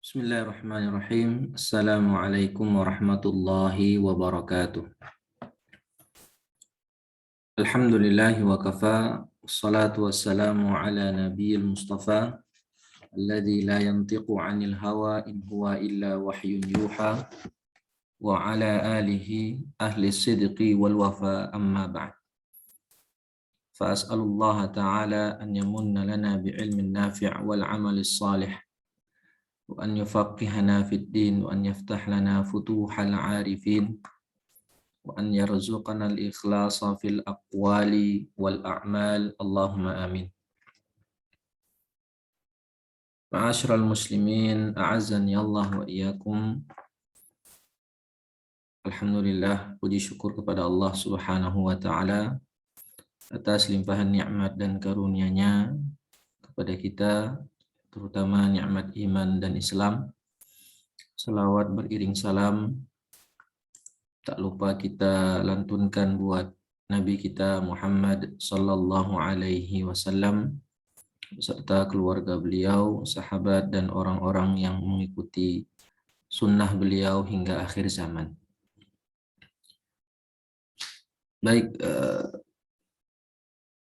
Bismillahirrahmanirrahim. Assalamualaikum warahmatullahi wabarakatuh. Alhamdulillahi wa kafa. Wassalatu wassalamu ala nabiyil mustafa. Alladhi la yantiqu anil hawa in huwa illa wahyun yuha. Wa ala alihi ahli sidqi wal wafa amma ba'd. Fa as'alullaha ta'ala an yamunna lana bi'ilmin nafi' wal amalis salih. وأن يفقهنا في الدين وأن يفتح لنا فتوح العارفين وأن يرزقنا الإخلاص في الأقوال والأعمال اللهم آمين. معاشر المسلمين أعزني الله وإياكم. Alhamdulillah, puji syukur kepada Allah Subhanahu wa taala atas limpahan nikmat dan karunia-Nya kepada kita, terutama nikmat iman dan Islam. Salawat beriring salam tak lupa kita lantunkan buat Nabi kita Muhammad sallallahu alaihi wasallam beserta keluarga beliau, sahabat dan orang-orang yang mengikuti sunnah beliau hingga akhir zaman. Baik,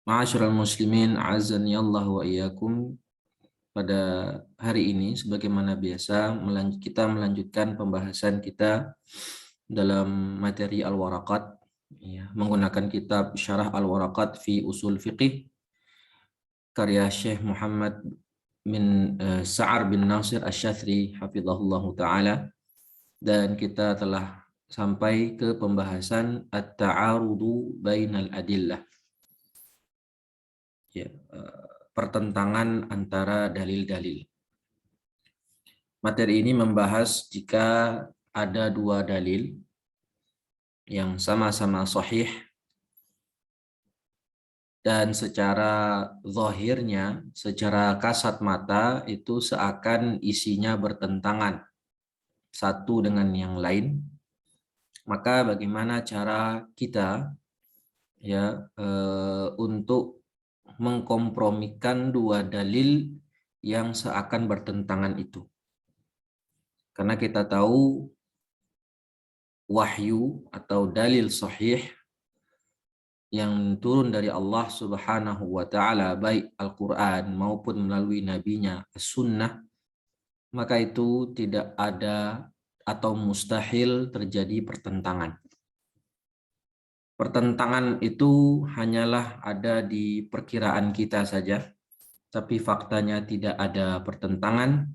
ma'asyiral muslimin, azani Allah wa iyyakum. Pada hari ini sebagaimana biasa kita melanjutkan pembahasan kita dalam materi Al-Waraqat, ya, menggunakan kitab Syarah Al-Waraqat fi Usul Fiqih karya Syekh Muhammad bin Sa'ar bin Nasir Asy-Syadzili hafizahullahu taala, dan kita telah sampai ke pembahasan at-ta'arudu bainal adillah, ya, pertentangan antara dalil-dalil. Materi ini membahas jika ada dua dalil yang sama-sama sahih dan secara zahirnya, secara kasat mata itu seakan isinya bertentangan satu dengan yang lain, maka bagaimana cara kita, ya, untuk mengkompromikan dua dalil yang seakan bertentangan itu? Karena kita tahu wahyu atau dalil sahih yang turun dari Allah Subhanahu wa taala, baik Al-Qur'an maupun melalui nabinya As-Sunnah, maka itu tidak ada atau mustahil terjadi pertentangan. Pertentangan itu hanyalah ada di perkiraan kita saja, tapi faktanya tidak ada pertentangan,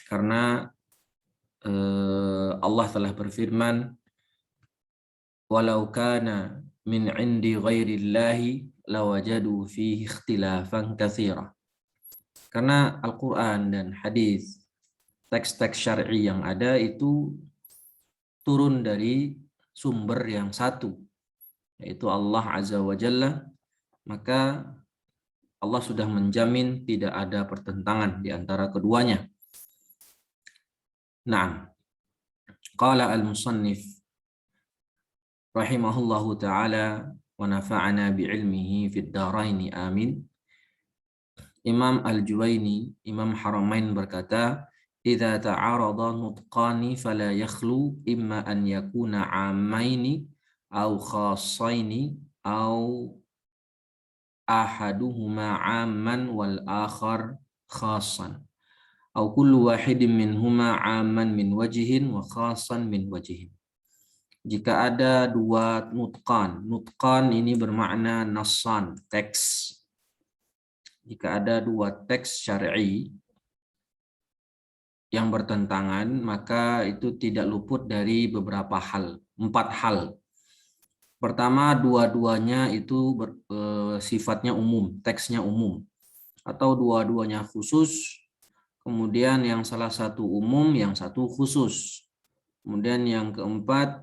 karena Allah telah berfirman, walau kana min indi ghairillahi lawajadu fihi ikhtilafan katsira. Karena Al-Qur'an dan hadis, teks-teks syar'i yang ada itu turun dari sumber yang satu, yaitu Allah Azza wa Jalla, maka Allah sudah menjamin tidak ada pertentangan di antara keduanya. Nah, qala al-musannif rahimahullahu ta'ala wa nafa'ana bi'ilmihi fid dharaini amin. Imam Al-Juwaini, Imam Haramain berkata, idza ta'arada nutqani fala yakhlu imma an yakuna 'ammaini aw khassaini aw ahaduhuma 'amman wal akhar khassan aw kullu wahidin minhuma 'amman min wajhin wa khassan min wajhin. Jika ada dua nutqan, nutqan ini bermakna nassan, teks. Jika ada dua teks syar'i yang bertentangan, maka itu tidak luput dari beberapa hal, 4 hal. Pertama, dua-duanya itu sifatnya umum, teksnya umum, atau dua-duanya khusus, kemudian yang salah satu umum, yang satu khusus. Kemudian yang keempat,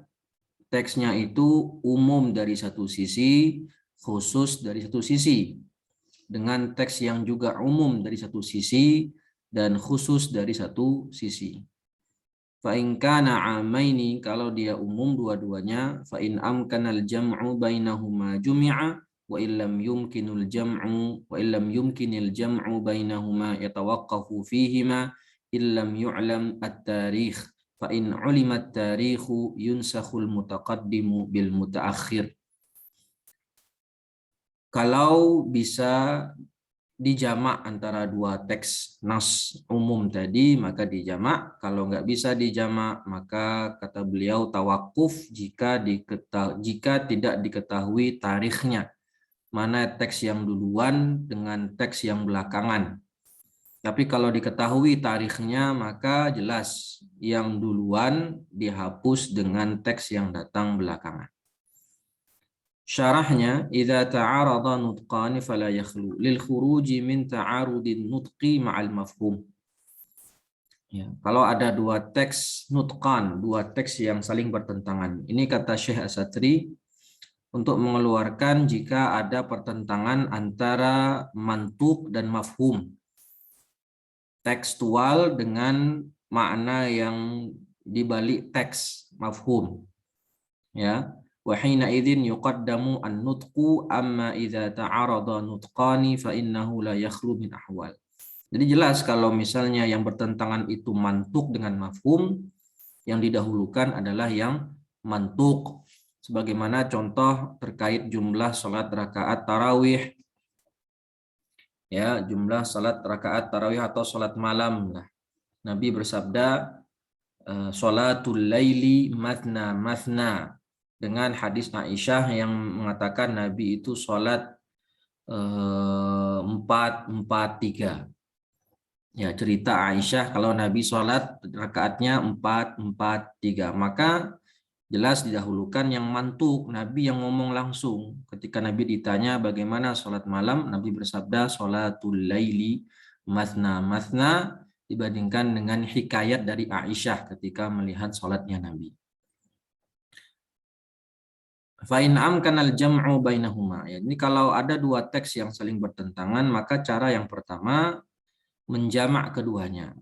teksnya itu umum dari satu sisi, khusus dari satu sisi, dengan teks yang juga umum dari satu sisi dan khusus dari satu sisi. Fa in kana 'amaini, kalau dia umum dua-duanya, fa in amkanal jam'u bainahuma jumi'a wa illam yumkinil jam'u bainahuma yatawaqqafu fihima illam yu'lam at-tarikh fa in 'ulima at-tarikhu yunsakhul mutaqaddimu bil mutaakhir. Kalau bisa dijamak antara dua teks nas umum tadi, maka dijamak. Kalau nggak bisa dijamak, maka kata beliau tawakuf jika tidak diketahui tarikhnya. Mana teks yang duluan dengan teks yang belakangan. Tapi kalau diketahui tarikhnya, maka jelas yang duluan dihapus dengan teks yang datang belakangan. Syarahnya, idza ta'arada nutqani fala yakhlu lil khuruji min ta'arudin nutqi ma'al mafhum. Ya, kalau ada dua teks nutqan, dua teks yang saling bertentangan. Ini kata Syekh As-Satri untuk mengeluarkan jika ada pertentangan antara mantuk dan mafhum. Tekstual dengan makna yang dibalik teks mafhum. Ya. Wa hina idzin yuqaddamu an-nutqu amma idza ta'arada nutqani fa innahu la yakhlu min ahwal. Jadi jelas kalau misalnya yang bertentangan itu mantuk dengan mafhum, yang didahulukan adalah yang mantuk. Sebagaimana contoh terkait jumlah salat rakaat tarawih. Ya, jumlah salat rakaat tarawih atau salat malam. Nah, Nabi bersabda salatul laili mathna mathna, dengan hadis Aisyah yang mengatakan Nabi itu sholat 4-4-3. Ya, cerita Aisyah kalau Nabi sholat rakaatnya 4-4-3, maka jelas didahulukan yang mantuk, Nabi yang ngomong langsung. Ketika Nabi ditanya bagaimana sholat malam, Nabi bersabda sholatul laili mathna mathna, dibandingkan dengan hikayat dari Aisyah ketika melihat sholatnya Nabi. Fa'in amkanal jam'u bainahuma. Ya, ini kalau ada dua teks yang saling bertentangan, maka cara yang pertama menjamak keduanya.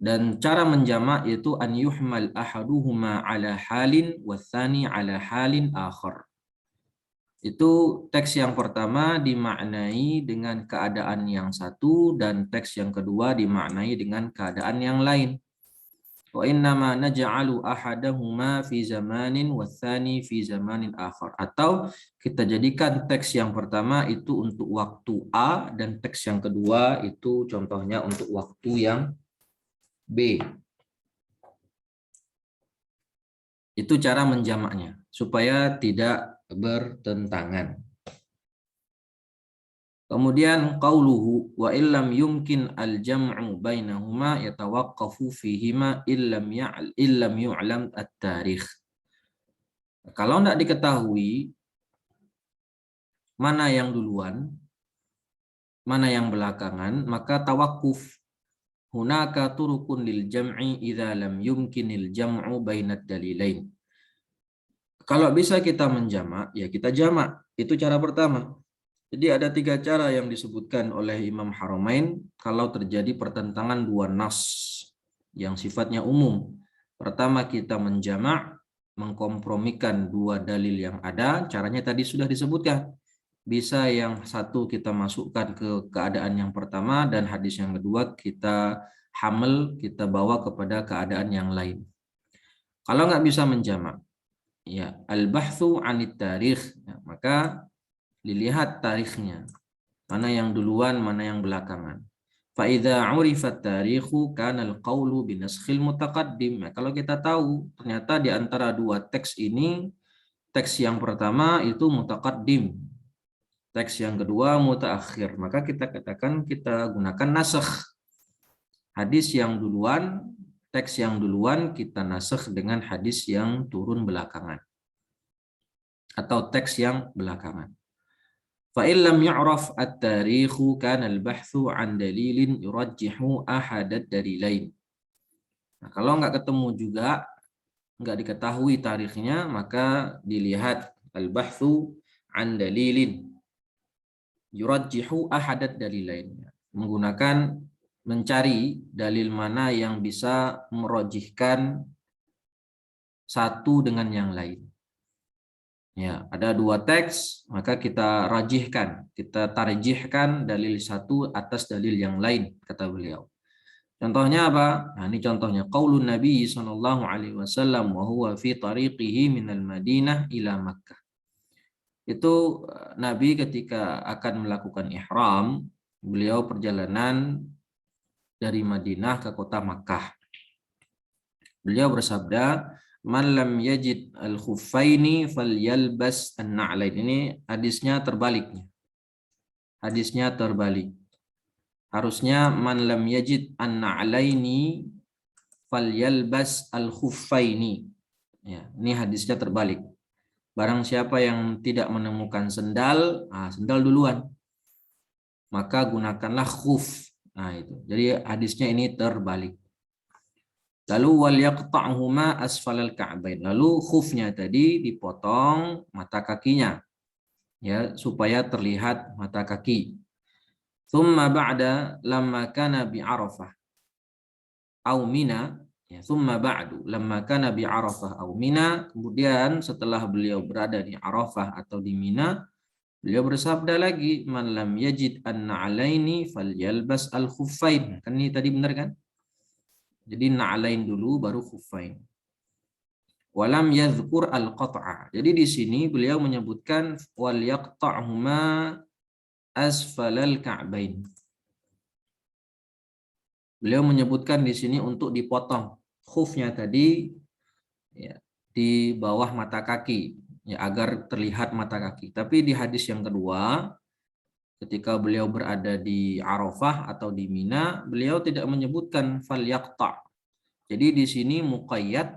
Dan cara menjamak itu an yuhmal ahaduhuma ala halin wathani ala halin akhar. Itu teks yang pertama dimaknai dengan keadaan yang satu dan teks yang kedua dimaknai dengan keadaan yang lain. Wa innama naj'alu ahadahuma fi zamanin watsani fi zamanin akhar. Atau kita jadikan teks yang pertama itu untuk waktu A dan teks yang kedua itu contohnya untuk waktu yang B. Itu cara menjamaknya supaya tidak bertentangan. Kemudian qauluhu wa illam yumkin al-jam'u bainahuma yatawaqqafu fihima illam yu'lam at-tarikh. Kalau tidak diketahui mana yang duluan, mana yang belakangan, maka tawakuf. Hunaka turukun lil jam'i idza lam yumkinil jam'u bainad dalilain. Kalau bisa kita menjamak, ya kita jamak. Itu cara pertama. Jadi ada tiga cara yang disebutkan oleh Imam Haramain kalau terjadi pertentangan dua nas yang sifatnya umum. Pertama kita menjamak, mengkompromikan dua dalil yang ada. Caranya tadi sudah disebutkan. Bisa yang satu kita masukkan ke keadaan yang pertama dan hadis yang kedua kita hamil, kita bawa kepada keadaan yang lain. Kalau nggak bisa menjamak, ya al-bahthu 'anit tarikh, ya, maka dilihat tarikhnya, mana yang duluan, mana yang belakangan. Fa idza 'urifa at-tarikhu kana al-qawlu bi naskhil mutaqaddim. Kalau kita tahu ternyata di antara dua teks ini, teks yang pertama itu mutaqaddim, teks yang kedua mutaakhir, maka kita katakan kita gunakan nasakh. Hadis yang duluan, teks yang duluan kita nasakh dengan hadis yang turun belakangan atau teks yang belakangan. Fa illam yu'raf at-tarikhu kana al-bahthu 'an dalilin yurajjihu ahad ad-dalilain. Nah, kalau nggak ketemu juga, nggak diketahui tarikhnya, maka dilihat al-bahthu 'an dalilin yurajjihu ahad ad-dalilain. Menggunakan mencari dalil mana yang bisa merojihkan satu dengan yang lain. Ya, ada dua teks, maka kita rajihkan, kita tarjihkan dalil satu atas dalil yang lain, kata beliau. Contohnya apa? Nah, ini contohnya qaulun Nabi sallallahu alaihi wasallam wa huwa fi tariqihi minal Madinah ila Makkah. Itu Nabi ketika akan melakukan ihram, beliau perjalanan dari Madinah ke kota Makkah. Beliau bersabda, "Man lam yajid al-khuffaini falyalbas an-na'lain." Ini hadisnya terbaliknya. Hadisnya terbalik. Harusnya man lam yajid an-na'laini falyalbas al-khuffaini. Ya, ini hadisnya terbalik. Barang siapa yang tidak menemukan sendal, sendal duluan, maka gunakanlah khuf. Nah, itu. Jadi hadisnya ini terbalik. Lalu wal yaqta'huma asfalal ka'bain. Lalu khufnya tadi dipotong mata kakinya, ya, supaya terlihat mata kaki. Tsumma ba'da lamma kana bi Arafah au Mina, ya, tsumma ba'du lamma kana bi Arafah au Mina, kemudian setelah beliau berada di Arafah atau di Mina, beliau bersabda lagi, man lam yajid an-na'alaini falyalbas al-khuffain. Kan ini tadi benar kan? Jadi na'alain dulu baru khuffain. Walam yadhkur al-qat'a. Jadi di sini beliau menyebutkan wal yaqta'huma asfalal ka'bain. Beliau menyebutkan di sini untuk dipotong khufnya tadi, ya, di bawah mata kaki, ya, agar terlihat mata kaki. Tapi di hadis yang kedua, ketika beliau berada di Arafah atau di Mina, beliau tidak menyebutkan fal yaqta'. Jadi di sini muqayyad,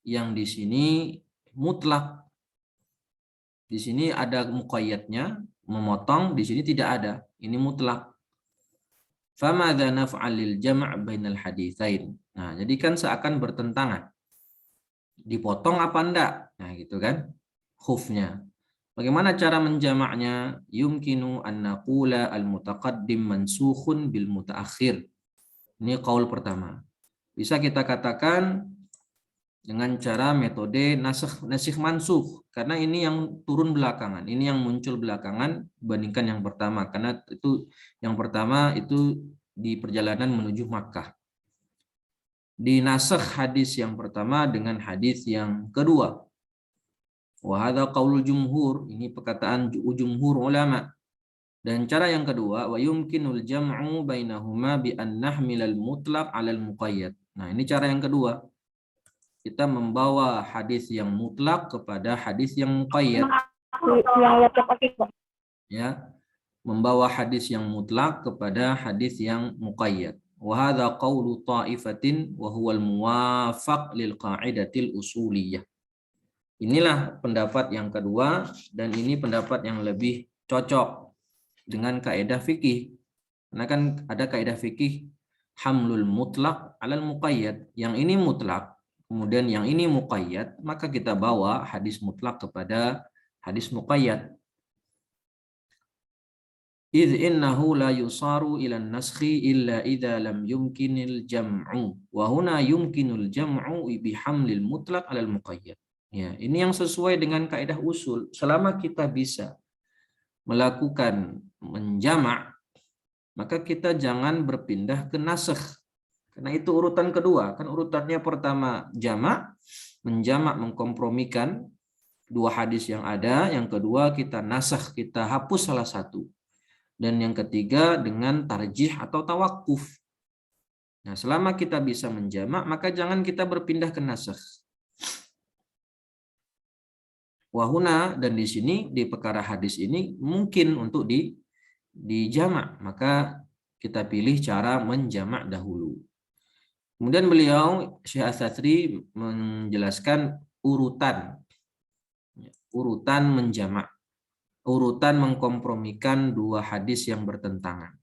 yang di sini mutlak. Di sini ada muqayyadnya, memotong, di sini tidak ada. Ini mutlak. Famadza naf'al lil jam' bainal haditsain. Nah, jadi kan seakan bertentangan. Dipotong apa enggak? Nah, gitu kan? Khufnya. Bagaimana cara menjamaknya? Yumkinu an naqula al-mutaqaddim mansukhun bil mutaakhir. Ini qaul pertama. Bisa kita katakan dengan cara metode nasikh mansukh, karena ini yang turun belakangan, ini yang muncul belakangan dibandingkan yang pertama, karena itu yang pertama itu di perjalanan menuju Makkah. Dinasakh hadis yang pertama dengan hadis yang kedua. Wa hadza qaulul jumhur, ini perkataan jumhur ulama. Dan cara yang kedua, wa yumkinul jam'u bainahuma bi an nahmilal mutlaq 'alal muqayyad. Nah, ini cara yang kedua. Kita membawa hadis yang mutlak kepada hadis yang muqayyad. Ya, membawa hadis yang mutlak kepada hadis yang muqayyad. Wa hadza qaulu ta'ifatin wa huwa al-muwafaq lil qa'idatil usuliyah. Inilah pendapat yang kedua, dan ini pendapat yang lebih cocok dengan kaidah fikih. Karena kan ada kaidah fikih hamlul mutlak 'alal muqayyad. Yang ini mutlak, kemudian yang ini muqayyad, maka kita bawa hadis mutlak kepada hadis muqayyad. Idh innahu la yusaru ila naskhi illa idza lam yumkinil jam'u wa huna yumkinul jam'u bihamlil mutlaq 'alal muqayyad. Ya, ini yang sesuai dengan kaidah usul. Selama kita bisa melakukan menjamak, maka kita jangan berpindah ke nasakh. Karena itu urutan kedua, kan urutannya pertama jamak, menjamak, mengkompromikan dua hadis yang ada, yang kedua kita nasakh, kita hapus salah satu, dan yang ketiga dengan tarjih atau tawakuf. Nah, selama kita bisa menjamak, maka jangan kita berpindah ke nasakh. Wahuna, dan di sini di perkara hadis ini mungkin untuk dijamak, maka kita pilih cara menjamak dahulu. Kemudian beliau Syekh As-Satsri menjelaskan urutan menjamak, urutan mengkompromikan dua hadis yang bertentangan.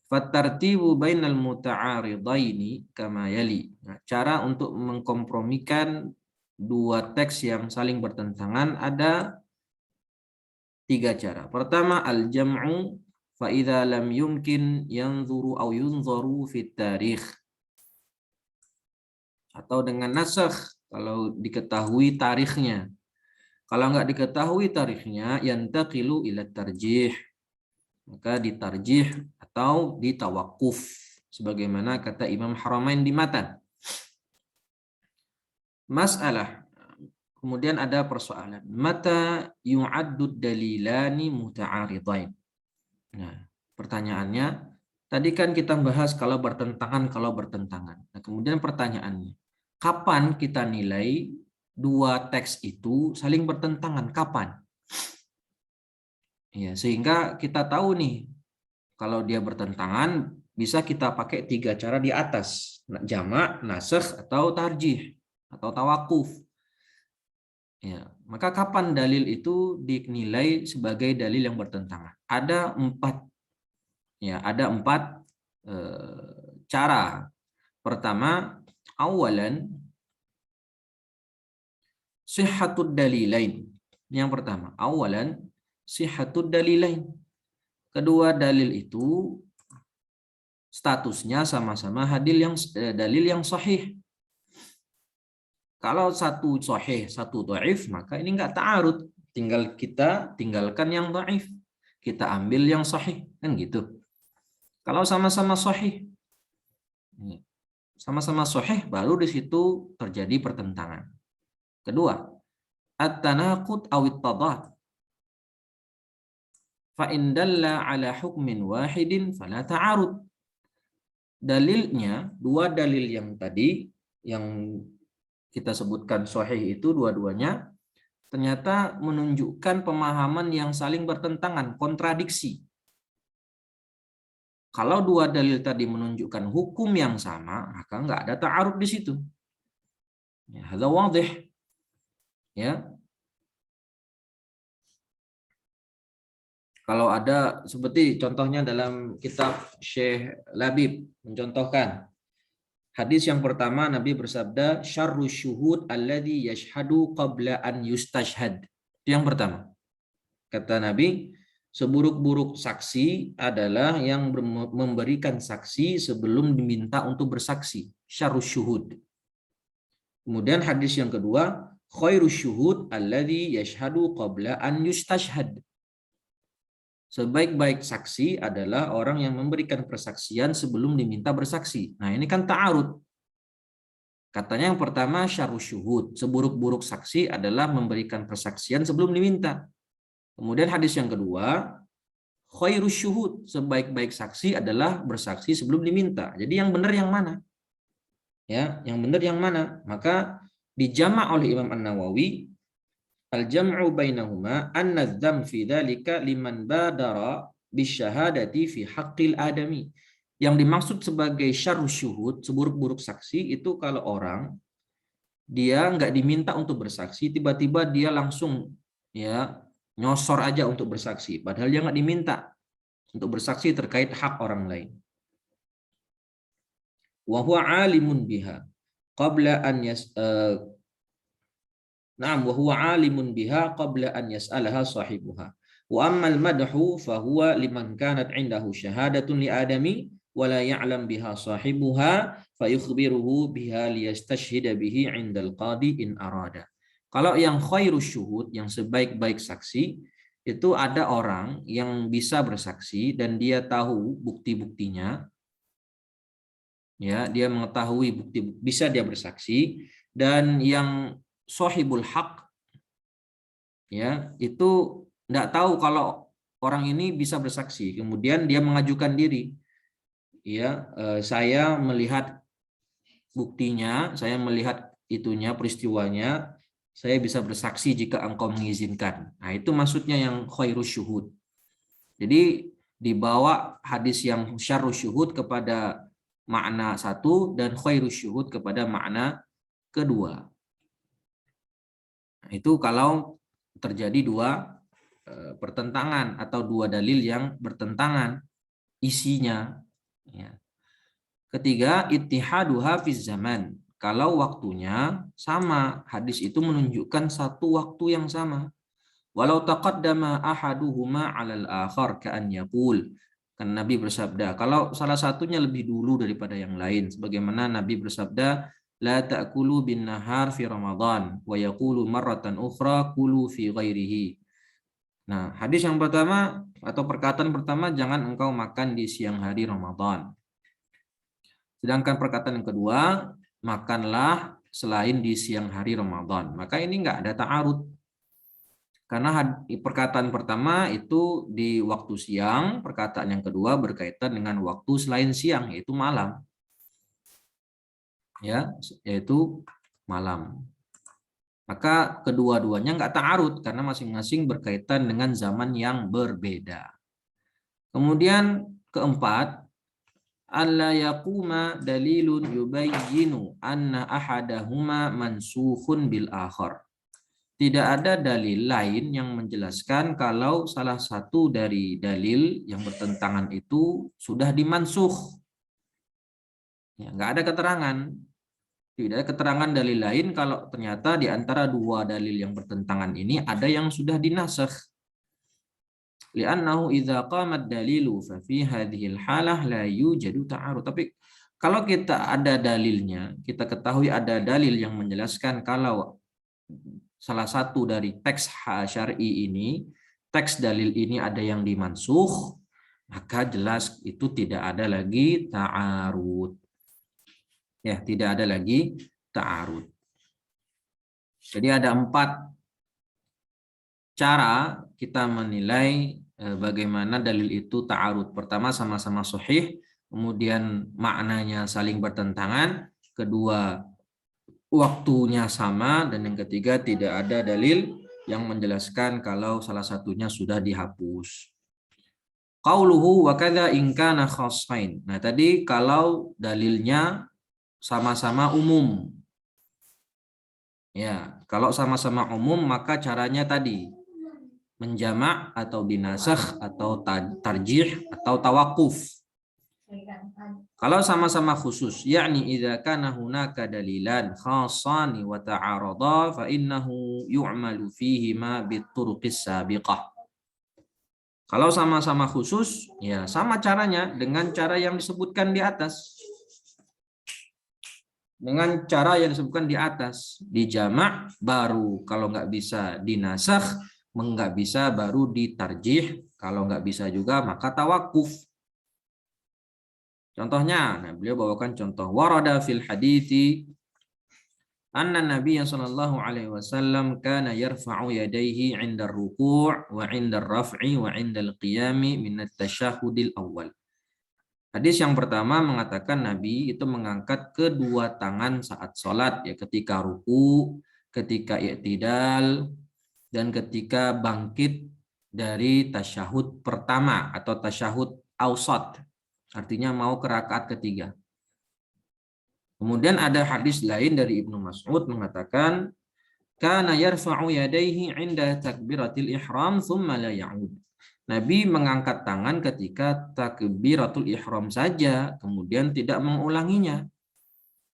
Fatartibu bainal muta'aridaini kama yali. Nah, cara untuk mengkompromikan dua teks yang saling bertentangan ada tiga cara. Pertama, al-jam'u fa idza lam yumkin yanzuru aw yunzaru fit tarikh. Atau dengan nasakh kalau diketahui tarikhnya. Kalau nggak diketahui tarikhnya, yantaqilu ila tarjih. Maka ditarjih atau ditawakuf sebagaimana kata Imam Haramain di matan. Masalah. Kemudian ada persoalan. Mata yu'addu dalilani muta'aridain. Nah, pertanyaannya, tadi kan kita bahas kalau bertentangan. Nah, kemudian pertanyaannya, kapan kita nilai dua teks itu saling bertentangan? Kapan? Ya, sehingga kita tahu nih, kalau dia bertentangan, bisa kita pakai 3 cara di atas. Jamak, nasakh, atau tarjih, atau tawakuf. Ya, maka kapan dalil itu dinilai sebagai dalil yang bertentangan? Ada 4. Ya, ada 4 cara. Pertama, awalan sihhatud dalilain. Yang pertama, awalan sihhatud dalilain. Kedua, dalil itu statusnya sama-sama dalil yang sahih. Kalau satu sahih, satu dhaif, maka ini enggak ta'arud. Tinggal kita tinggalkan yang dhaif. Kita ambil yang sahih, kan gitu. Kalau sama-sama sahih, baru di situ terjadi pertentangan. Kedua, at-tanaqud aw at-tadad. Fa in dalla ala hukmin wahidin fala ta'arud. Dalilnya, 2 dalil yang tadi yang kita sebutkan sahih itu dua-duanya ternyata menunjukkan pemahaman yang saling bertentangan, kontradiksi. Kalau 2 dalil tadi menunjukkan hukum yang sama, maka nggak ada ta'arud di situ. Ya, hadza wadih. Ya. Kalau ada seperti contohnya dalam kitab Syekh Labib mencontohkan hadis yang pertama, Nabi bersabda, syarrus syuhud alladhi yashhadu qabla an yustashhad. Itu yang pertama. Kata Nabi, seburuk-buruk saksi adalah yang memberikan saksi sebelum diminta untuk bersaksi. Syarrus syuhud. Kemudian hadis yang kedua, khairus syuhud alladhi yashhadu qabla an yustashhad. Sebaik-baik saksi adalah orang yang memberikan persaksian sebelum diminta bersaksi. Nah, ini kan ta'arud. Katanya yang pertama syarrus syuhud, seburuk-buruk saksi adalah memberikan persaksian sebelum diminta. Kemudian hadis yang kedua, khairus syuhud, sebaik-baik saksi adalah bersaksi sebelum diminta. Jadi yang benar yang mana? Ya, yang benar yang mana? Maka dijama' oleh Imam An-Nawawi, al-jam'u bainahuma anna adh-dham fi dzalika liman badara bisyahadati fi haqqil adami. Yang dimaksud sebagai syarrus syuhud, seburuk-buruk saksi, itu kalau orang dia nggak diminta untuk bersaksi, tiba-tiba dia langsung ya nyosor aja untuk bersaksi, padahal dia nggak diminta untuk bersaksi terkait hak orang lain. Wa huwa alimun biha qabla an Naam, wa huwa alimun biha qabla an yas'alaha sahibuha. Wa ammal madhu fa huwa liman kanat 'indahu syahadatun li adami wa la ya'lam biha sahibuha fa yukhbiruhu biha liyastashhida bihi 'indal qadi in arada. Kalau yang khairus syuhud, yang sebaik-baik saksi, itu ada orang yang bisa bersaksi dan dia tahu bukti-buktinya. Ya, dia mengetahui bukti, bisa dia bersaksi, dan yang sahibul haq ya itu enggak tahu kalau orang ini bisa bersaksi, kemudian dia mengajukan diri, ya saya melihat buktinya, saya melihat itunya, peristiwanya, saya bisa bersaksi jika engkau mengizinkan. Nah, itu maksudnya yang khairus syuhud. Jadi dibawa hadis yang syarrus syuhud kepada makna satu dan khairus syuhud kepada makna kedua. Itu kalau terjadi 2 pertentangan atau 2 dalil yang bertentangan isinya. Ya. Ketiga, ittihaduha fiz zaman. Kalau waktunya sama, hadis itu menunjukkan satu waktu yang sama. Walau taqaddama ahaduhuma 'alal akhar ka'an yaqul. Kan Nabi bersabda, kalau salah satunya lebih dulu daripada yang lain, sebagaimana Nabi bersabda, la ta'kulu bin nahar fi Ramadan wa yaqulu marratan ukhra kulu fi ghairihi. Nah, hadis yang pertama atau perkataan pertama, jangan engkau makan di siang hari Ramadan. Sedangkan perkataan yang kedua, makanlah selain di siang hari Ramadan. Maka ini nggak ada ta'arud. Karena perkataan pertama itu di waktu siang, perkataan yang kedua berkaitan dengan waktu selain siang, yaitu malam. Ya, yaitu malam. Maka kedua-duanya nggak ta'arud karena masing-masing berkaitan dengan zaman yang berbeda. Kemudian keempat, alla yaquma dalilun yubayyinu anna ahadahuma mansukhun bil akhar. Tidak ada dalil lain yang menjelaskan kalau salah satu dari dalil yang bertentangan itu sudah dimansukh. Ya, nggak ada keterangan. Tidak ada keterangan dalil lain kalau ternyata di antara dua dalil yang bertentangan ini ada yang sudah dinasakh. Li'annahu idza qamat dalilu fa fi hadhil halah la yujadu ta'arud. Tapi kalau kita ada dalilnya, kita ketahui ada dalil yang menjelaskan kalau salah satu dari teks syar'i ini, teks dalil ini ada yang dimansukh, maka jelas itu tidak ada lagi ta'arud. Ya, tidak ada lagi ta'arud. Jadi ada 4 cara kita menilai bagaimana dalil itu ta'arud. Pertama, sama-sama sahih, kemudian maknanya saling bertentangan, kedua waktunya sama, dan yang ketiga tidak ada dalil yang menjelaskan kalau salah satunya sudah dihapus. Qauluhu wa kadza in kana khassain. Nah, tadi kalau dalilnya sama-sama umum. Ya, kalau sama-sama umum maka caranya tadi menjamak atau dinasakh atau tarjih atau tawakuf. Kalau sama-sama khusus, yakni idza kana hunaka dalilan khassani wa ta'arada fa innahu yu'malu fihi ma bituruqis sabiqah. Kalau sama-sama khusus, ya sama caranya dengan cara yang disebutkan di atas. Dengan cara yang disebutkan di atas, dijamak baru kalau nggak bisa dinasakh, nggak bisa baru ditarjih, kalau nggak bisa juga maka tawakuf. Contohnya, nah beliau bawakan contoh warada fil hadithi anna Nabi sallallahu alaihi wasallam kana yarfa'u yadayhi 'inda ar-ruku' wa 'inda ar-raf'i wa 'inda al-qiyami min at-tasyahhudil awwal. Hadis yang pertama mengatakan Nabi itu mengangkat kedua tangan saat sholat, ya ketika ruku, ketika i'tidal, dan ketika bangkit dari tasyahud pertama atau tasyahud awsat, artinya mau ke rakaat ketiga. Kemudian ada hadis lain dari Ibnu Mas'ud mengatakan kana yarfa'u yadayhi 'inda takbiratil ihram thumma la ya'ud. Nabi mengangkat tangan ketika takbiratul ihram saja, kemudian tidak mengulanginya.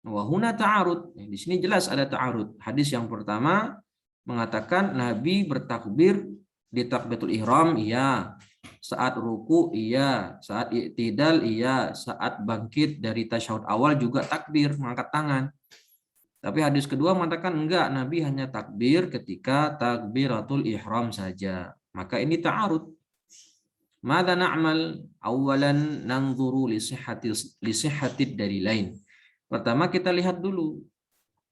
Wa huna ta'arud. Di sini jelas ada ta'arud. Hadis yang pertama mengatakan Nabi bertakbir di takbiratul ihram, iya. Saat ruku, iya. Saat i'tidal, iya. Saat bangkit dari tasyahud awal juga takbir, mengangkat tangan. Tapi hadis kedua mengatakan enggak, Nabi hanya takbir ketika takbiratul ihram saja. Maka ini ta'arud. Mada na'mal? Awalan nanzuru li sihhatid dalilain. Pertama kita lihat dulu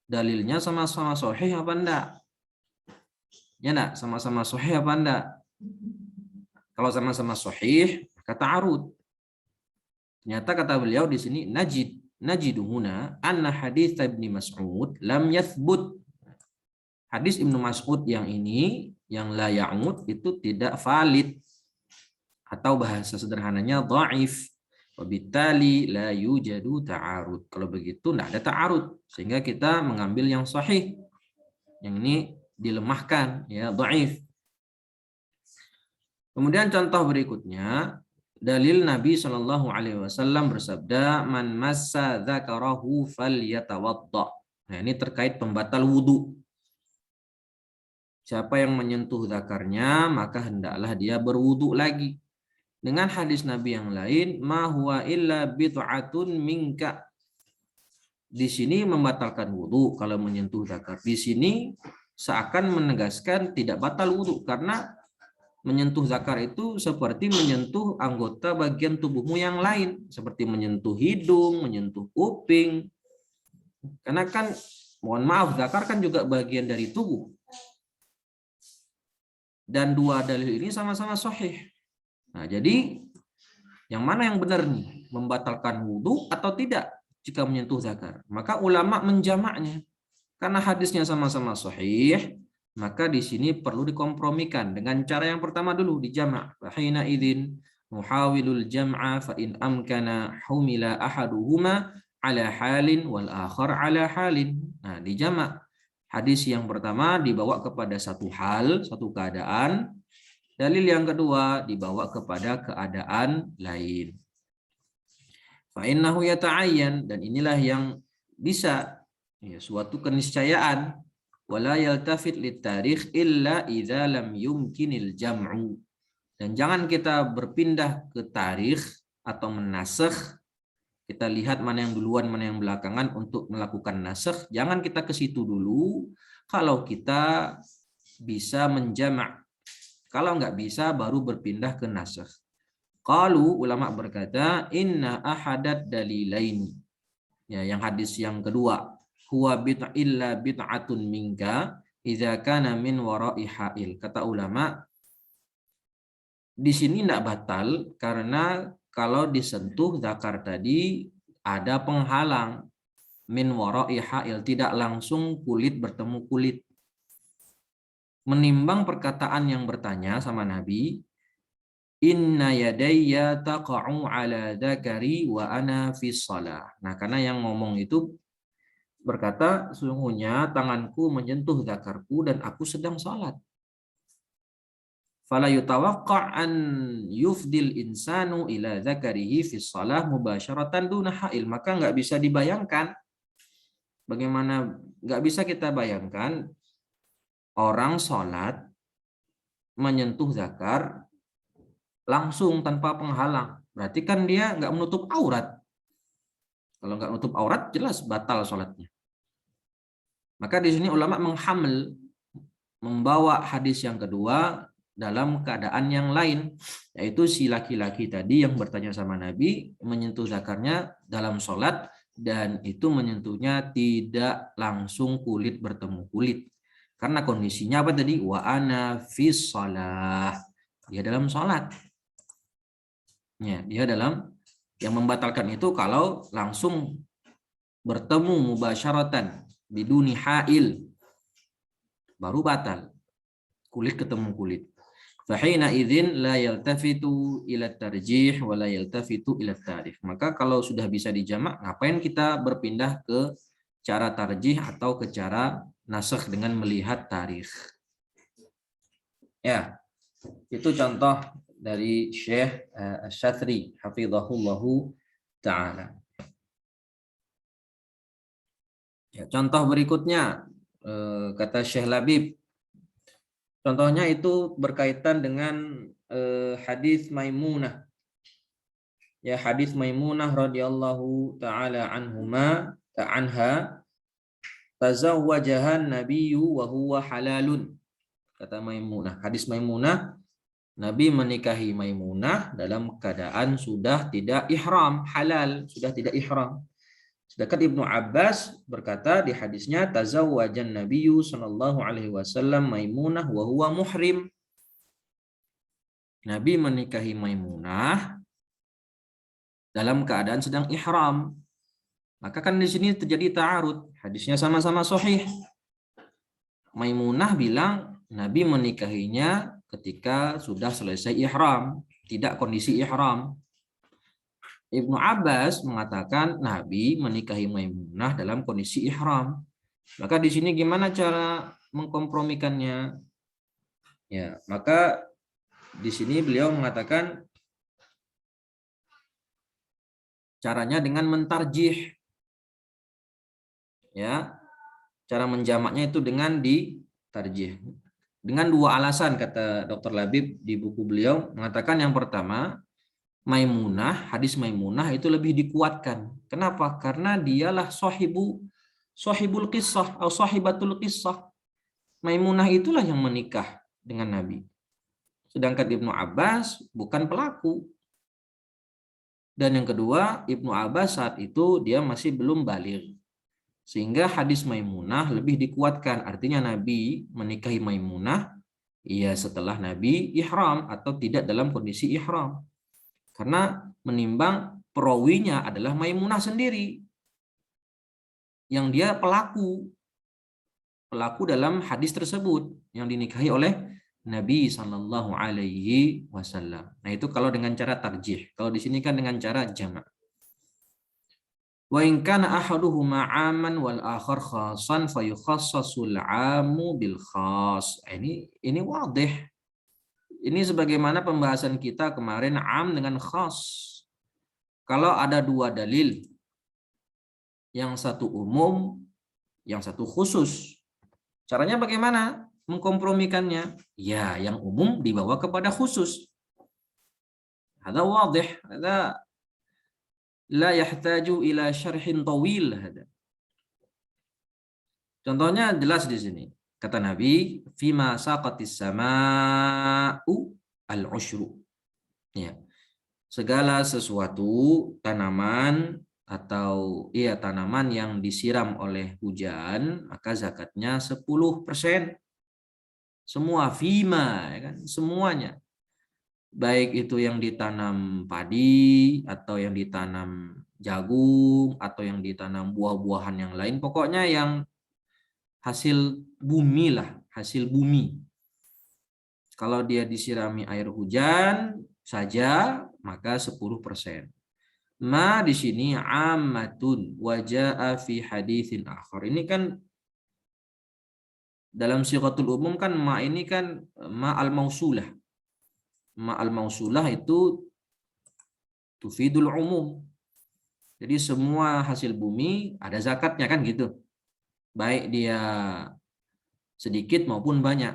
dalilnya sama-sama sahih apa enggak? Ya enggak? Sama-sama sahih apa enggak? Kalau sama-sama sahih, maka ta'arud. Ternyata kata beliau di sini najidu huna anna hadits Ibnu Mas'ud lam yathbut. Hadis Ibnu Mas'ud yang ini yang la ya'ud itu tidak valid. Atau bahasa sederhananya dhaif. Wabittali la yujadu ta'arud. Kalau begitu tidak ada ta'arud, sehingga kita mengambil yang sahih. Yang ini dilemahkan, ya dhaif. Kemudian contoh berikutnya, dalil Nabi Shallallahu alaihi wasallam bersabda, "Man massa dzakarahu falyatawadda." Nah, ini terkait pembatal wudu. Siapa yang menyentuh zakarnya, maka hendaklah dia berwudu lagi. Dengan hadis Nabi yang lain, ma huwa illa bid'atun minka. Di sini membatalkan wudu kalau menyentuh zakar. Di sini seakan menegaskan tidak batal wudu karena Menyentuh zakar itu seperti menyentuh anggota bagian tubuhmu yang lain, seperti menyentuh hidung, menyentuh kuping. Karena kan, mohon maaf, zakar kan juga bagian dari tubuh. Dan dua dalil ini sama-sama sahih. Nah, jadi yang mana yang benar nih? Membatalkan wudhu atau tidak jika menyentuh zakar? Maka ulama menjamaknya. Karena hadisnya sama-sama sahih, maka di sini perlu dikompromikan dengan cara yang pertama dulu, dijamak. Fahina idzin muhawilul jam'a fa in amkana humila ahaduhuma ala halin wal akhar ala halin. Nah, dijamak. Hadis yang pertama dibawa kepada satu hal, satu keadaan. Dalil yang kedua dibawa kepada keadaan lain. Fa innahu yata'ayyan, dan inilah yang bisa, ya, suatu keniscayaan. Wala yaltafit litarikh illa idza lam yumkinil jam'u. Dan jangan kita berpindah ke tarikh atau menasakh. Kita lihat mana yang duluan, mana yang belakangan untuk melakukan nasakh. Jangan kita ke situ dulu kalau kita bisa menjamak. Kalau nggak bisa baru berpindah ke nasakh. Qalu, ulama berkata, inna ahadat dalilaini. Ya, yang hadis yang kedua, huwa illa bid'atun minka idza kana min wara'i ha'il. Kata ulama, di sini tidak batal karena kalau disentuh zakar tadi ada penghalang, min wara'i ha'il, tidak langsung kulit bertemu kulit. Menimbang perkataan yang bertanya sama Nabi, inna yadayya taqa'u ala dzakari wa ana fi shalah. Nah, karena yang ngomong itu berkata, sesungguhnya tanganku menyentuh zakarku dan aku sedang salat. Fala yutawaqqa' an yufdil insanu ila dzakarihi fi shalah mubasyaratan duna ha'il. Maka nggak bisa dibayangkan, bagaimana nggak bisa kita bayangkan orang salat menyentuh zakar langsung tanpa penghalang. Berarti kan dia nggak menutup aurat. Kalau nggak menutup aurat, jelas batal sholatnya. Maka di sini ulama menghamil, membawa hadis yang kedua dalam keadaan yang lain, yaitu si laki-laki tadi yang bertanya sama Nabi menyentuh zakarnya dalam sholat, dan itu menyentuhnya tidak langsung kulit bertemu kulit. Karena kondisinya apa tadi? Wa ana fis shalah. Dia dalam sholat. Ya, dia dalam, yang membatalkan itu kalau langsung bertemu mubasyaratan biduni ha'il, baru batal. Kulit ketemu kulit. Fahina idzin la yaltafitu ila tarjih wa la yaltafitu ila tarikh. Maka kalau sudah bisa dijamak, ngapain kita berpindah ke cara tarjih atau ke cara nasakh dengan melihat tarikh. Ya, itu contoh dari Syekh Asy-Syatri hafizahullahu taala. Ya, contoh berikutnya kata Syekh Labib. Contohnya itu berkaitan dengan hadis Maimunah. Ya, hadis Maimunah radhiyallahu taala anha, tazawwajahan nabiyyu wa huwa halalun. Kata Maimunah, hadis Maimunah, Nabi menikahi Maimunah dalam keadaan sudah tidak ihram, halal, sudah tidak ihram. Sedangkan Ibnu Abbas berkata di hadisnya, tazawwajan Nabiyyu sallallahu alaihi wasallam Maimunah wa huwa muhrim. Nabi menikahi Maimunah dalam keadaan sedang ihram. Maka kan di sini terjadi ta'arud, hadisnya sama-sama sahih. Maimunah bilang Nabi menikahinya ketika sudah selesai ihram, tidak kondisi ihram. Ibnu Abbas mengatakan Nabi menikahi Maimunah dalam kondisi ihram. Maka di sini gimana cara mengkompromikannya? Ya, maka di sini beliau mengatakan caranya dengan mentarjih. Ya, cara menjamaknya itu dengan ditarjih. Dengan dua alasan, kata Dr. Labib di buku beliau, mengatakan yang pertama, Maimunah, hadis Maimunah itu lebih dikuatkan. Kenapa? Karena dialah sahibul qissah atau sahibatul qissah. Maimunah itulah yang menikah dengan Nabi. Sedangkan Ibnu Abbas bukan pelaku. Dan yang kedua, Ibnu Abbas saat itu dia masih belum baligh. Sehingga hadis Maimunah lebih dikuatkan. Artinya Nabi menikahi Maimunah ya setelah Nabi ihram atau tidak dalam kondisi ihram. Karena menimbang perawinya adalah Maimunah sendiri. Yang dia pelaku dalam hadis tersebut yang dinikahi oleh Nabi Shallallahu Alaihi Wasallam. Nah itu kalau dengan cara tarjih. Kalau di sini kan dengan cara jamak. Wa in kana ahaduhuma 'aman wal akhar khasan fayukhassasul 'amu bil khas. Ini wadih. Ini sebagaimana pembahasan kita kemarin 'am dengan khas. Kalau ada dua dalil, yang satu umum, yang satu khusus. Caranya bagaimana mengkompromikannya? Ya, yang umum dibawa kepada khusus. Ada wadih, ada la yahtaju ila syarhin tawil. Contohnya jelas di sini. Kata Nabi, fima saqatis sama'u al-ushru. Ya. Segala sesuatu tanaman atau tanaman yang disiram oleh hujan, maka zakatnya 10%. Semua fima, ya kan? Semuanya. Baik itu yang ditanam padi atau yang ditanam jagung atau yang ditanam buah-buahan yang lain, pokoknya yang hasil bumi lah, hasil bumi. Kalau dia disirami air hujan saja, maka 10%. Ma di sini ammatun wajaa fi haditsin akhar. Ini kan dalam sighatul umum kan ma ini kan ma al-mausulah. Ma al-mausulah itu tufidul umum. Jadi semua hasil bumi ada zakatnya kan gitu. Baik dia sedikit maupun banyak.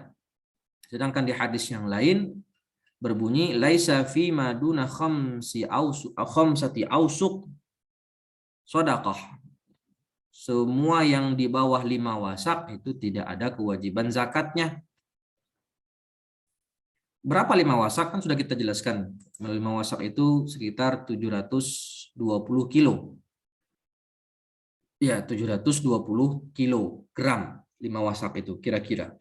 Sedangkan di hadis yang lain berbunyi laisa fi maduna khamsati ausuk shadaqah. Semua yang di bawah 5 wasak itu tidak ada kewajiban zakatnya. Berapa 5 wasak? Kan sudah kita jelaskan. 5 wasak itu sekitar 720 kilo. Ya, 720 kilogram 5 wasak itu kira-kira.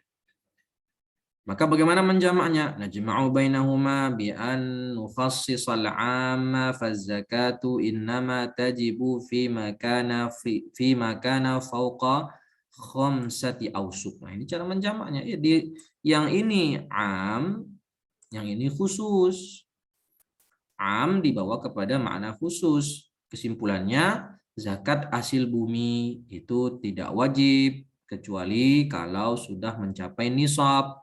Maka bagaimana menjamaknya? Najma'u bainahuma bi an nukhassisal 'amma faz-zakatu innama tajibu fi makana fawqa khamsati awsuq. Nah, ini cara menjamaknya. Ya, yang ini am, yang ini khusus. Am dibawa kepada makna khusus. Kesimpulannya, zakat hasil bumi itu tidak wajib kecuali kalau sudah mencapai nisab.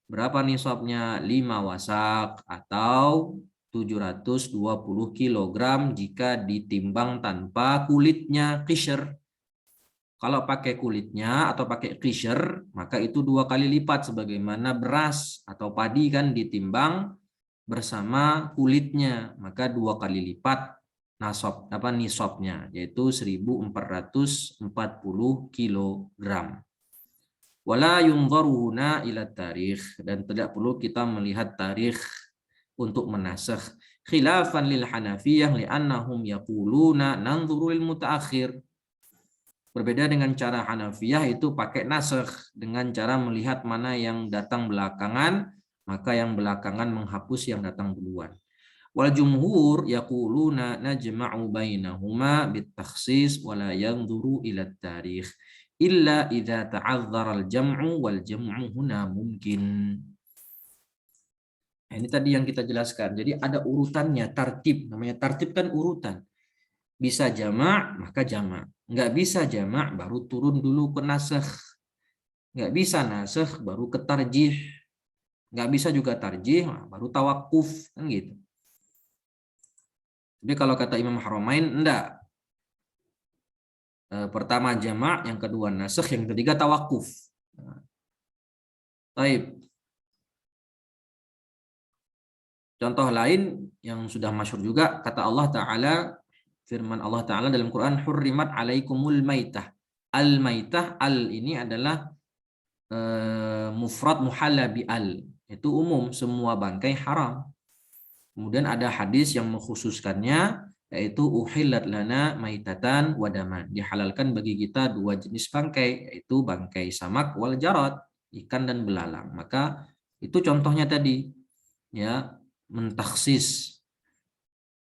Berapa nisabnya? 5 wasak atau 720 kg jika ditimbang tanpa kulitnya qishr. Kalau pakai kulitnya atau pakai qishr, maka itu 2 kali lipat sebagaimana beras atau padi kan ditimbang bersama kulitnya, maka 2 kali lipat nisabnya yaitu 1440 kg. Wala yunzaruna ila tarikh, dan tidak perlu kita melihat tarikh untuk menasakh. Khilafan lil Hanafiyah li'annahum yaquluna nanzuru lil mutaakhir. Berbeda dengan cara Hanafiyah itu pakai nasakh dengan cara melihat mana yang datang belakangan, maka yang belakangan menghapus yang datang duluan. Wal jumhur yaquluna najma'u bainahuma bitakhsis wala yanzuru ila tarikh. Illa idza ta'azzara al-jam'u wal jam'u huna mungkin. Nah, ini tadi yang kita jelaskan. Jadi ada urutannya, tartib. Namanya tartib kan urutan. Bisa jamak, maka jamak. Nggak bisa jamak, baru turun dulu ke nasakh. Nggak bisa nasakh, baru ke tarjih. Nggak bisa juga tarjih, baru tawakuf. Kan gitu. Tapi kalau kata Imam Haramain, enggak. Pertama jamak, yang kedua nasakh, yang ketiga tawakuf. Baik. Contoh lain yang sudah masyhur juga, kata Allah Ta'ala, firman Allah Ta'ala dalam Quran, hurrimat alaikumul maitah. Al-maitah, al ini adalah mufrad muhalla bi al. Itu umum, semua bangkai haram. Kemudian ada hadis yang mengkhususkannya, yaitu uhillat lana maitatan wadaman. Dihalalkan bagi kita dua jenis bangkai, yaitu bangkai samak wal jarad, ikan dan belalang. Maka itu contohnya tadi, ya, mentaksis.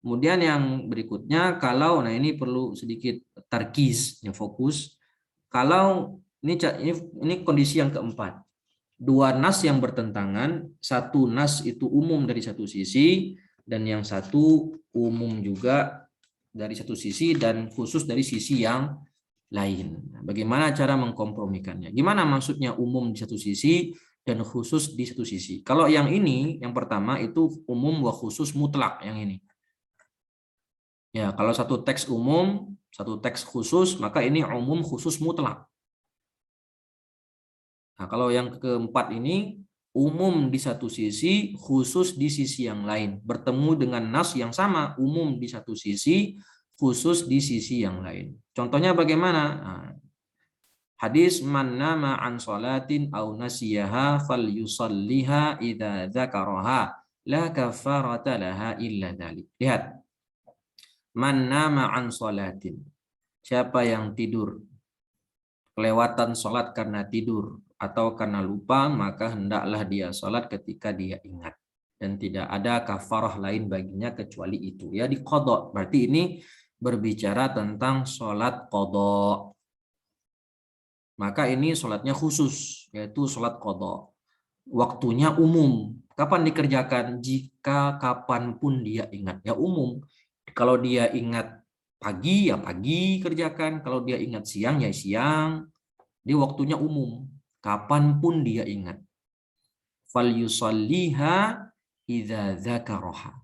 Kemudian yang berikutnya, kalau, nah ini perlu sedikit tarkiz, ya, fokus. Kalau ini kondisi yang keempat, dua nas yang bertentangan, satu nas itu umum dari satu sisi, dan yang satu umum juga dari satu sisi dan khusus dari sisi yang lain. Nah, bagaimana cara mengkompromikannya? Gimana maksudnya umum di satu sisi dan khusus di satu sisi? Kalau yang ini, yang pertama itu umum wa khusus mutlak yang ini. Ya, kalau satu teks umum, satu teks khusus, maka ini umum khusus mutlak. Nah, kalau yang keempat ini umum di satu sisi, khusus di sisi yang lain. Bertemu dengan nas yang sama, umum di satu sisi, khusus di sisi yang lain. Contohnya bagaimana? Nah, hadis man nama an salatin au nasiyaha falyusalliha idza dzakaraha la kafarata laha illa dzalik. Lihat. Man nama an salatin. Siapa yang tidur, kelewatan sholat karena tidur atau karena lupa, maka hendaklah dia sholat ketika dia ingat. Dan tidak ada kafarah lain baginya kecuali itu. Ya, di qadha. Berarti ini berbicara tentang sholat qadha. Maka ini sholatnya khusus, yaitu sholat qadha. Waktunya umum. Kapan dikerjakan? Jika kapanpun dia ingat. Ya umum. Kalau dia ingat pagi, ya pagi kerjakan. Kalau dia ingat siang, ya siang. Di waktunya umum. Kapanpun dia ingat. Fal yusalliha idza dzakaraha.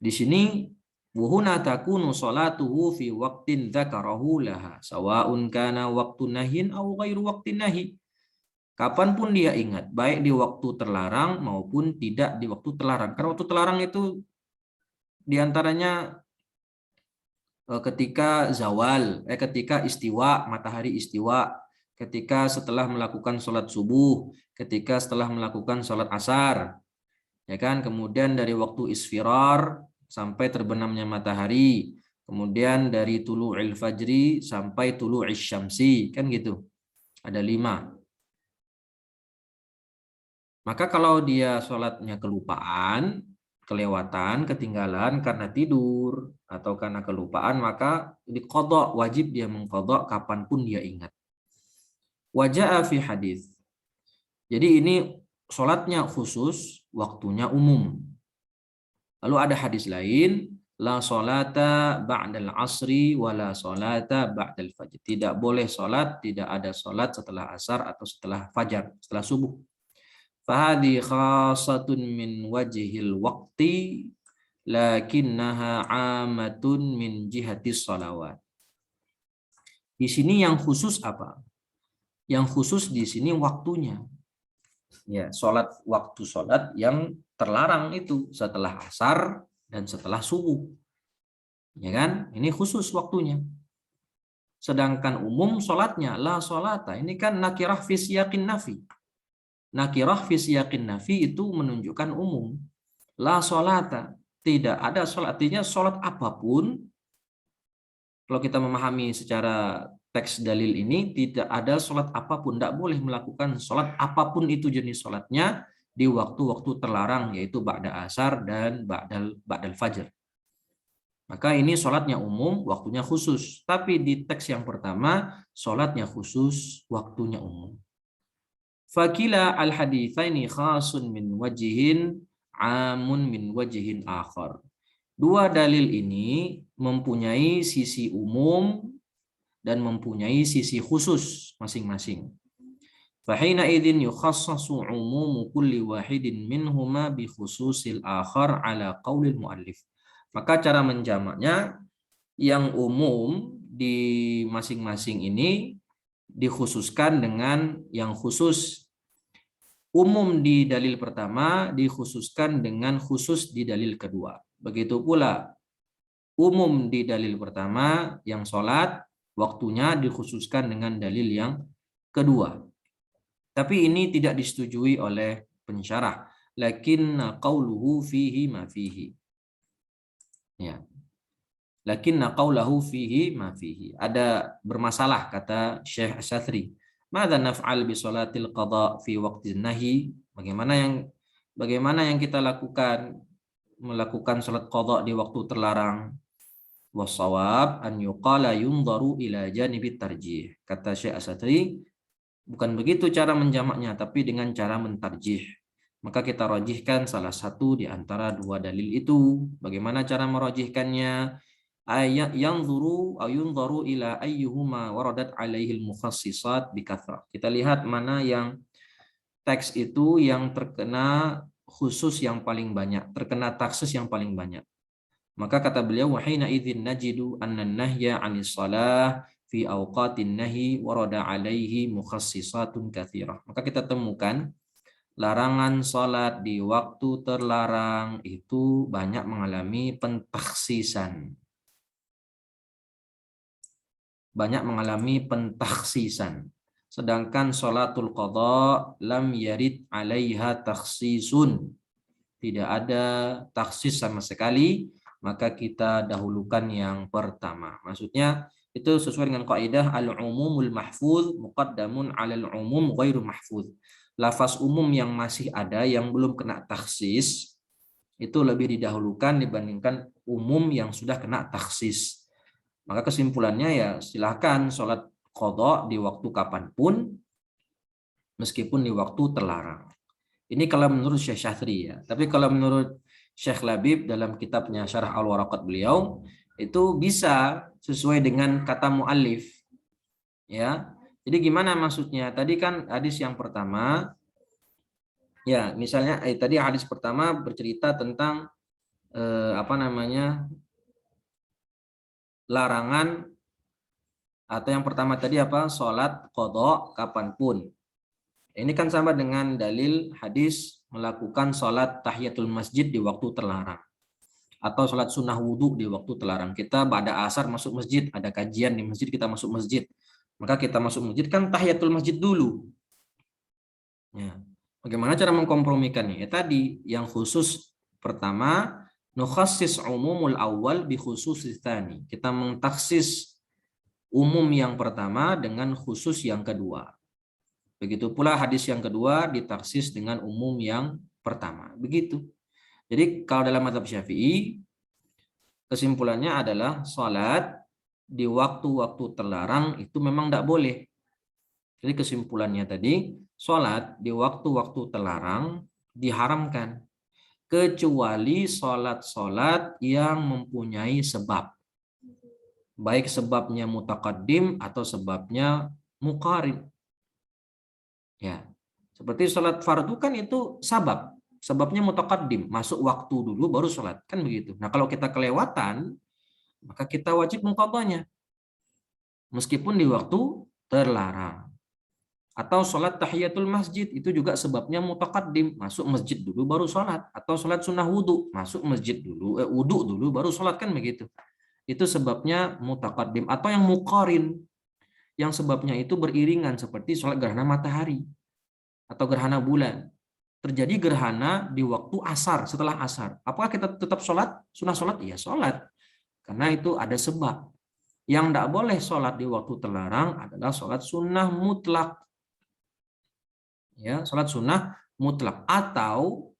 Di sini wuhuna takunu salatuhu fi waqtin dzakarahu laha. Sawa'un kana waktu nahin au ghairu waktu nahi. Kapanpun dia ingat, baik di waktu terlarang maupun tidak di waktu terlarang. Karena waktu terlarang itu diantaranya ketika zawal, ketika istiwa, matahari istiwa, ketika setelah melakukan sholat subuh, ketika setelah melakukan sholat asar, ya kan? Kemudian dari waktu isfirar sampai terbenamnya matahari, kemudian dari tulu'il fajri sampai tulu'is syamsi, kan gitu. Ada 5. Maka kalau dia sholatnya kelupaan, kelewatan, ketinggalan karena tidur atau karena kelupaan, maka diqadha, wajib dia mengqadha kapanpun dia ingat. Waja'a fi hadis. Jadi ini sholatnya khusus, waktunya umum. Lalu ada hadis lain, la sholata ba'dal asri wa la sholata ba'dal fajr. Tidak boleh sholat, tidak ada sholat setelah asar atau setelah fajar, setelah subuh. Fahadi khasatun min wajhil waqti lakinnaha amatun min jihatis salawat. Di sini yang khusus apa? Yang khusus di sini waktunya. Ya, waktu sholat yang terlarang itu setelah asar dan setelah subuh. Ya kan? Ini khusus waktunya. Sedangkan umum sholatnya la sholata. Ini kan nakirah fi siyaqin nafi. Nakirah fi siyaqin nafi itu menunjukkan umum. La sholata, tidak ada sholat. Artinya sholat apapun, kalau kita memahami secara teks dalil ini, tidak ada sholat apapun, tidak boleh melakukan sholat apapun itu jenis sholatnya di waktu-waktu terlarang, yaitu ba'da asar dan ba'dal fajr. Maka ini sholatnya umum, waktunya khusus. Tapi di teks yang pertama, sholatnya khusus, waktunya umum. Fakila al-haditsaini khasun min wajihin amun min wajihin akhar. Dua dalil ini mempunyai sisi umum dan mempunyai sisi khusus masing-masing. Fahina idzin yukhassasu umumu kulli wahidin minhuma bi khususil akhar ala qaulil muallif. Maka cara menjamaknya, yang umum di masing-masing ini dikhususkan dengan yang khusus. Umum di dalil pertama dikhususkan dengan khusus di dalil kedua. Begitu pula umum di dalil pertama yang sholat, waktunya dikhususkan dengan dalil yang kedua. Tapi ini tidak disetujui oleh pensyarah. Lakinna qawluhu fihi ma fihi. Ya. Lakinna qawlahu fihi ma fihi. Ada bermasalah kata Syekh Asy-Syadzili. Madza naf'al bi sholatil qada fi waqtin nahi? Bagaimana yang kita lakukan melakukan salat qada di waktu terlarang? Wasawab an yuqala yunzaru ila janibit tarjih. Kata Syekh Asy-Syadzili, bukan begitu cara menjamaknya, tapi dengan cara mentarjih. Maka kita rajihkan salah satu di antara dua dalil itu. Bagaimana cara merajihkannya? Ayat yang zuru ayunzaru ila ayyuhuma waradat alaihil mukhassisat bikathrah. Kita lihat mana yang teks itu yang terkena khusus yang paling banyak, terkena taksis yang paling banyak. Maka kata beliau, wahina idzin najidu anna nahya 'anis shalah fi awqatin nahi warada alaihi mukhassisatun katsirah. Maka kita temukan larangan salat di waktu terlarang itu banyak mengalami pentakhsisan. Banyak mengalami pentakhsisan. Sedangkan sholatul qada lam yarid 'alaiha takhsisun. Tidak ada taksis sama sekali, maka kita dahulukan yang pertama. Maksudnya itu sesuai dengan kaidah al-umumul mahfuz muqaddamun 'alal umum ghairu mahfuz. Lafaz umum yang masih ada yang belum kena taksis itu lebih didahulukan dibandingkan umum yang sudah kena taksis. Maka kesimpulannya ya silahkan sholat qada di waktu kapanpun meskipun di waktu terlarang. Ini kalau menurut Syekh Asy-Syadzili ya. Tapi kalau menurut Syekh Labib dalam kitabnya Syarah Al-Waraqat beliau itu bisa sesuai dengan kata muallif. Ya. Jadi gimana maksudnya? Tadi kan hadis yang pertama ya, misalnya tadi hadis pertama bercerita tentang larangan atau yang pertama tadi apa? Sholat qada kapanpun. Ini kan sama dengan dalil hadis melakukan sholat tahiyatul masjid di waktu terlarang. Atau sholat sunnah wudhu di waktu terlarang. Kita pada asar masuk masjid, ada kajian di masjid, kita masuk masjid. Maka kita masuk masjid kan tahiyatul masjid dulu. Ya. Bagaimana cara mengkompromikannya? Ya tadi yang khusus pertama, nukhassis umumul awal bi khususis tsani. Kita mentaksis umum yang pertama dengan khusus yang kedua. Begitu pula hadis yang kedua ditaksis dengan umum yang pertama. Begitu. Jadi kalau dalam mazhab Syafi'i, kesimpulannya adalah sholat di waktu-waktu terlarang itu memang tidak boleh. Jadi kesimpulannya tadi, sholat di waktu-waktu terlarang diharamkan. Kecuali sholat-sholat yang mempunyai sebab. Baik sebabnya mutaqaddim atau sebabnya muqarib. Ya, seperti sholat fardu kan itu sebabnya mutaqaddim, masuk waktu dulu baru sholat, kan begitu. Nah kalau kita kelewatan, maka kita wajib mengqadhanya, meskipun di waktu terlarang. Atau sholat tahiyatul masjid, itu juga sebabnya mutaqaddim, masuk masjid dulu baru sholat. Atau sholat sunnah wudhu, masuk masjid dulu, wudhu dulu baru sholat, kan begitu. Itu sebabnya mutaqaddim. Atau yang muqarin, yang sebabnya itu beriringan, seperti sholat gerhana matahari atau gerhana bulan. Terjadi gerhana di waktu asar, setelah asar. Apakah kita tetap sholat? Sunnah sholat? Iya sholat. Karena itu ada sebab. Yang tidak boleh sholat di waktu terlarang adalah sholat sunnah mutlak. Ya, sholat sunnah mutlak. Atau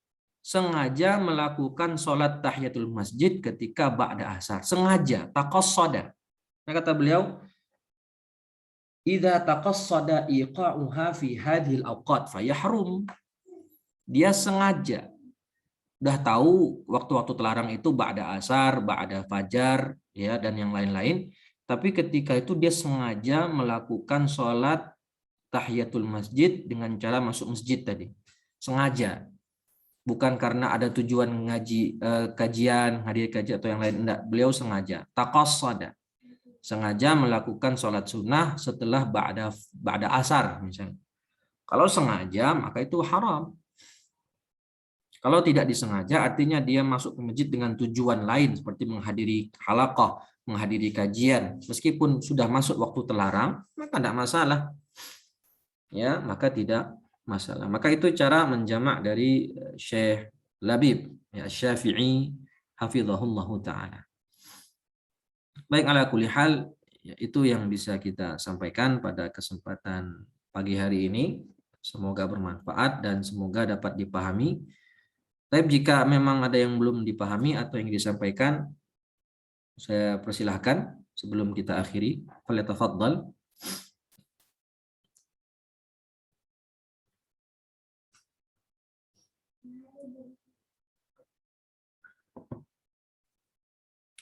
sengaja melakukan sholat tahiyatul masjid ketika ba'da asar. Sengaja, taqassada. Nah, kata beliau, idza taqassada iqa'uha fi hadhil awqat fayahrum. Dia sengaja udah tahu waktu-waktu terlarang itu ba'da asar, ba'da fajar, ya, dan yang lain-lain. Tapi ketika itu dia sengaja melakukan sholat tahiyatul masjid dengan cara masuk masjid tadi. Sengaja. Bukan karena ada tujuan ngaji kajian, hadir kajian atau yang lain. Enggak, beliau sengaja. Taqassada. Sengaja melakukan sholat sunnah setelah ba'da asar misalnya. Kalau sengaja maka itu haram. Kalau tidak disengaja artinya dia masuk ke masjid dengan tujuan lain seperti menghadiri halaqah, menghadiri kajian, meskipun sudah masuk waktu terlarang, maka tidak masalah. Ya, maka tidak masalah. Maka itu cara menjamak dari Syekh Labib ya Syafi'i hafizahullah taala. Baik, ala kulli hal ya, itu yang bisa kita sampaikan pada kesempatan pagi hari ini. Semoga bermanfaat dan semoga dapat dipahami. Tapi jika memang ada yang belum dipahami atau yang disampaikan, saya persilahkan sebelum kita akhiri. Falyatafaddal.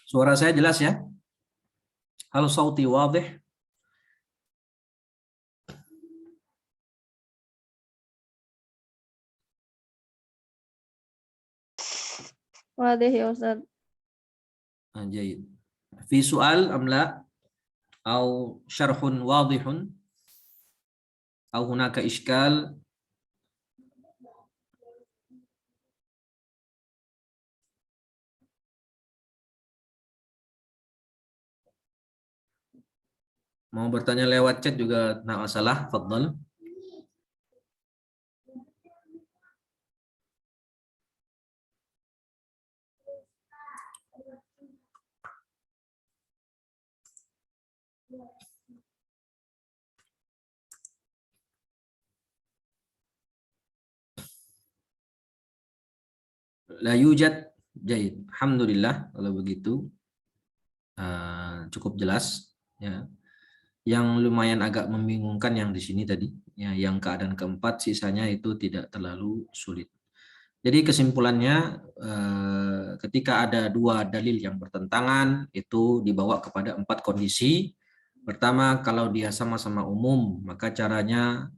Suara saya jelas ya? Hal sauti wadih? Wadih ya Ustaz. Jayid. Fi soal am la? Atau syarhun wadihun? Atau hunaka iskal? Mau bertanya lewat chat juga tidak masalah, fadhal. La yujad, jayid. Alhamdulillah kalau begitu cukup jelas ya. Yang lumayan agak membingungkan yang di sini tadi ya, yang keadaan keempat, sisanya itu tidak terlalu sulit. Jadi kesimpulannya ketika ada dua dalil yang bertentangan itu dibawa kepada 4 kondisi. Pertama, kalau dia sama-sama umum, maka caranya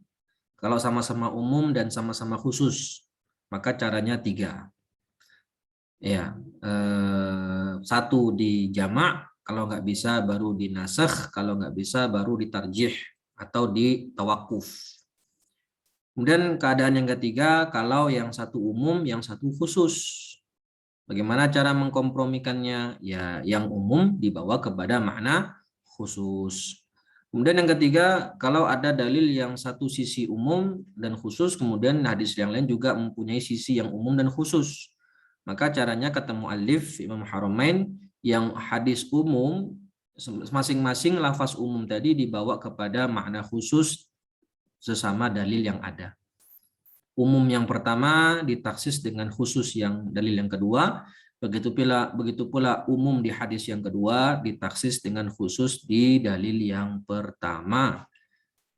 kalau sama-sama umum dan sama-sama khusus, maka caranya 3. Ya, satu di jamak, kalau nggak bisa baru dinasakh, kalau nggak bisa baru ditarjih atau ditawakuf. Kemudian keadaan yang ketiga, kalau yang satu umum, yang satu khusus. Bagaimana cara mengkompromikannya? Ya, yang umum dibawa kepada makna khusus. Kemudian yang ketiga, kalau ada dalil yang satu sisi umum dan khusus, kemudian hadis yang lain juga mempunyai sisi yang umum dan khusus. Maka caranya ketemu alif Imam Haramain yang hadis umum, masing-masing lafaz umum tadi dibawa kepada makna khusus sesama dalil yang ada. Umum yang pertama ditaksis dengan khusus yang dalil yang kedua. Begitu pula umum di hadis yang kedua ditaksis dengan khusus di dalil yang pertama.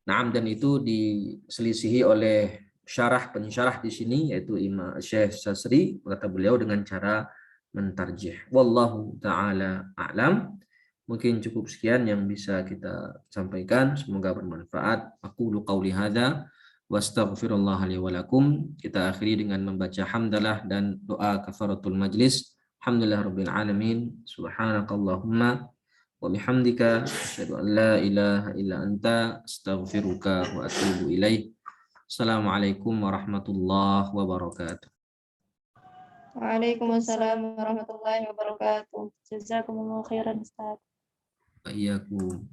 Nah, dan itu diselisihi oleh pensyarah di sini yaitu Imam Syekh Sasri, kata beliau dengan cara mentarjih. Wallahu taala a'lam. Mungkin cukup sekian yang bisa kita sampaikan, semoga bermanfaat. Aqulu qauli hadza wa astaghfirullah li wa lakum. Kita akhiri dengan membaca hamdalah dan doa kafaratul majlis. Alhamdulillahirabbil alamin. Subhanakallahumma wa bihamdika asyhadu an la ilaha illa anta astaghfiruka wa atubu ilaik. Assalamualaikum warahmatullahi wabarakatuh. Waalaikumsalam warahmatullahi wabarakatuh. Jazakumullah khairan Ustaz. Wa iyyakum.